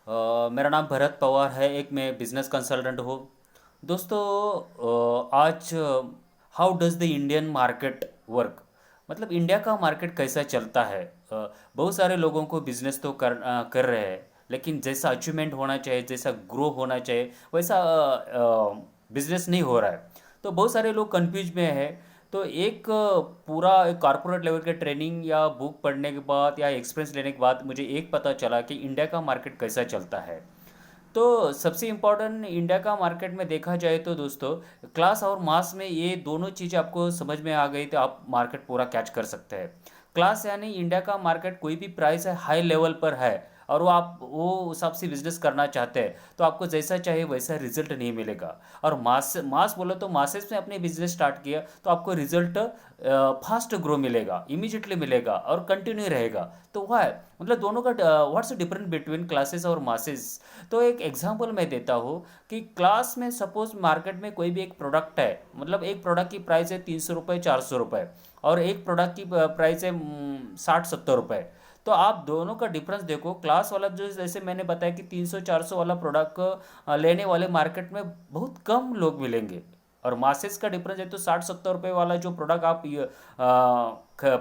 मेरा नाम भरत पवार है। एक मैं बिजनेस कंसल्टेंट हूँ। दोस्तों, आज how does the Indian market work, मतलब इंडिया का मार्केट कैसा चलता है। बहुत सारे लोगों को बिजनेस तो कर रहे हैं, लेकिन जैसा अचीवमेंट होना चाहिए, जैसा ग्रो होना चाहिए, वैसा बिजनेस नहीं हो रहा है। तो बहुत सारे लोग कंफ्यूज में है। तो पूरा एक कॉर्पोरेट लेवल के ट्रेनिंग या बुक पढ़ने के बाद या एक्सपीरियंस लेने के बाद मुझे एक पता चला कि इंडिया का मार्केट कैसा चलता है। तो सबसे इम्पोर्टेंट इंडिया का मार्केट में देखा जाए तो दोस्तों, क्लास और मास में ये दोनों चीज़ आपको समझ में आ गई तो आप मार्केट पूरा कैच कर सकते हैं। क्लास यानी इंडिया का मार्केट, कोई भी प्राइस है हाई लेवल पर है और वो हिसाब से बिजनेस करना चाहते हैं तो आपको जैसा चाहिए वैसा रिजल्ट नहीं मिलेगा। और मास मास बोलो तो मासेस में अपने बिजनेस स्टार्ट किया तो आपको रिजल्ट फास्ट ग्रो मिलेगा, इमीजिएटली मिलेगा और कंटिन्यू रहेगा। तो वह है, मतलब दोनों का व्हाट्स डिफरेंस बिटवीन क्लासेस और मासेस। तो एक एग्जांपल मैं देता हूँ कि क्लास में सपोज मार्केट में कोई भी एक प्रोडक्ट है, मतलब एक प्रोडक्ट की प्राइस है 300 रुपये 400 रुपये और एक प्रोडक्ट की प्राइस है 60-70 रुपये। तो आप दोनों का डिफरेंस देखो। क्लास वाला जो, जैसे मैंने बताया कि 300-400 वाला प्रोडक्ट लेने वाले मार्केट में बहुत कम लोग मिलेंगे, और मासेस का डिफरेंस है तो 60-70 रुपये वाला जो प्रोडक्ट आप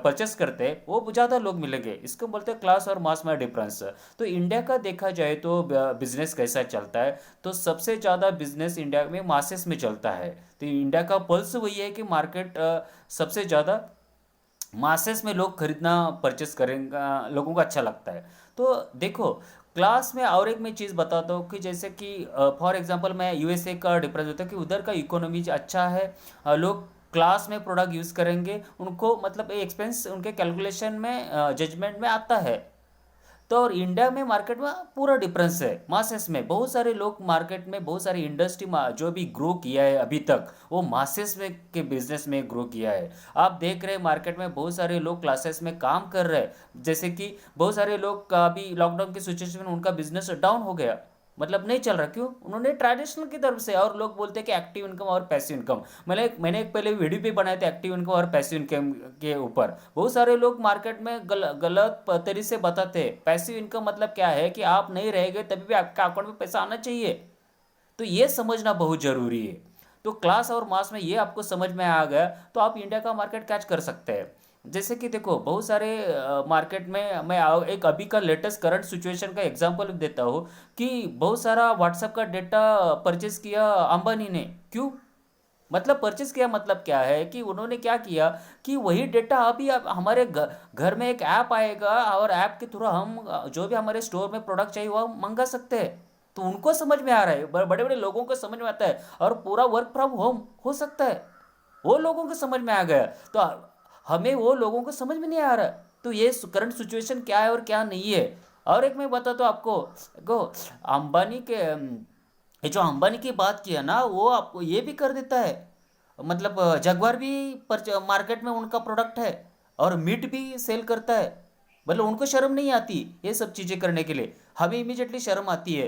परचेस करते हैं वो ज़्यादा लोग मिलेंगे। इसको बोलते हैं क्लास और मास में डिफरेंस। तो इंडिया का देखा जाए तो बिजनेस कैसा चलता है, तो सबसे ज़्यादा बिजनेस इंडिया में मासेस में चलता है। तो इंडिया का पल्स वही है कि मार्केट सबसे ज़्यादा मासेस में लोग खरीदना परचेस करेंगे, लोगों को अच्छा लगता है। तो देखो, क्लास में और एक मैं चीज़ बताता हूँ कि जैसे कि फॉर एग्जांपल मैं यूएसए का डिफरेंस होता है कि उधर का इकोनॉमी अच्छा है। लोग क्लास में प्रोडक्ट यूज़ करेंगे, उनको मतलब एक्सपेंस उनके कैलकुलेशन में जजमेंट में आता है। तो और इंडिया में मार्केट में पूरा डिफरेंस है। मासेस में बहुत सारे लोग, मार्केट में बहुत सारी इंडस्ट्री जो भी ग्रो किया है अभी तक, वो मासेस में के बिजनेस में ग्रो किया है। आप देख रहे हैं मार्केट में बहुत सारे लोग क्लासेस में काम कर रहे हैं, जैसे कि बहुत सारे लोग का अभी लॉकडाउन की सिचुएशन में उनका बिजनेस डाउन हो गया, मतलब नहीं चल रहा। क्यों? उन्होंने ट्रेडिशनल की तरफ से, और लोग बोलते हैं कि एक्टिव इनकम और पैसिव इनकम। मैंने एक पहले वीडियो भी बनाए थे एक्टिव इनकम और पैसिव इनकम के ऊपर। बहुत सारे लोग मार्केट में गलत तरीके से बताते हैं। पैसिव इनकम मतलब क्या है कि आप नहीं रहेंगे तभी भी आपका अकाउंट में पैसा आना चाहिए। तो ये समझना बहुत जरूरी है। तो क्लास और मास में ये आपको समझ में आ गया तो आप इंडिया का मार्केट कैच कर सकते हैं। जैसे कि देखो, बहुत सारे मार्केट में मैं एक अभी का लेटेस्ट करंट सिचुएशन का एग्जांपल देता हूँ कि बहुत सारा व्हाट्सएप का डेटा परचेस किया अंबानी ने। क्यों? मतलब परचेस किया मतलब क्या है कि उन्होंने क्या किया कि वही डेटा अभी हमारे घर में एक ऐप आएगा और ऐप के थ्रू हम जो भी हमारे स्टोर में प्रोडक्ट चाहिए वो हम मंगा सकते हैं। तो उनको समझ में आ रहा है, बड़े बड़े लोगों को समझ में आता है, और पूरा वर्क फ्रॉम होम हो सकता है। वो लोगों को समझ में आ गया। तो हमें वो लोगों को समझ में नहीं आ रहा। तो ये करंट सिचुएशन क्या है और क्या नहीं है। और एक मैं बताता हूँ आपको। देखो, अंबानी के ये जो अंबानी की बात किया ना, वो आपको ये भी कर देता है। मतलब जगवार भी मार्केट में उनका प्रोडक्ट है और मीट भी सेल करता है। मतलब उनको शर्म नहीं आती ये सब चीज़ें करने के लिए, हमें इमीडिएटली शर्म आती है।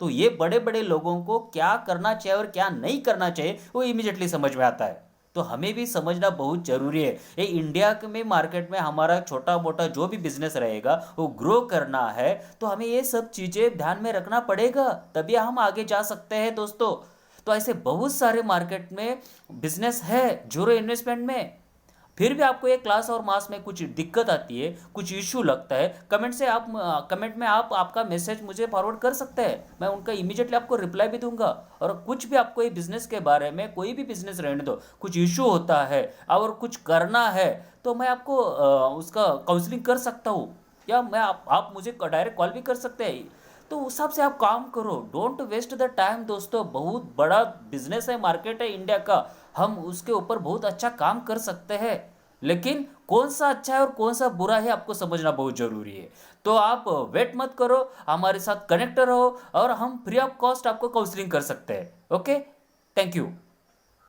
तो ये बड़े बड़े लोगों को क्या करना चाहिए और क्या नहीं करना चाहिए वो इमीडिएटली समझ में आता है। तो हमें भी समझना बहुत जरूरी है। ये इंडिया में मार्केट में हमारा छोटा मोटा जो भी बिजनेस रहेगा वो ग्रो करना है, तो हमें ये सब चीज़ें ध्यान में रखना पड़ेगा, तभी हम आगे जा सकते हैं दोस्तों। तो ऐसे बहुत सारे मार्केट में बिजनेस है जीरो इन्वेस्टमेंट में। फिर भी आपको ये क्लास और मास में कुछ दिक्कत आती है, कुछ इश्यू लगता है, कमेंट में आप आपका मैसेज मुझे फॉरवर्ड कर सकते हैं। मैं उनका इमीडिएटली आपको रिप्लाई भी दूंगा। और कुछ भी आपको ये बिजनेस के बारे में, कोई भी बिजनेस रहने दो, कुछ इश्यू होता है और कुछ करना है तो मैं आपको उसका काउंसलिंग कर सकता हूँ, या आप मुझे डायरेक्ट कॉल भी कर सकते हैं। तो उस हिसाब से आप काम करो, डोंट वेस्ट द टाइम दोस्तों। बहुत बड़ा बिजनेस है, मार्केट है इंडिया का, हम उसके ऊपर बहुत अच्छा काम कर सकते हैं, लेकिन कौन सा अच्छा है और कौन सा बुरा है आपको समझना बहुत जरूरी है। तो आप वेट मत करो, हमारे साथ कनेक्ट रहो और हम फ्री ऑफ कॉस्ट आपको काउंसलिंग कर सकते हैं। Okay, thank you.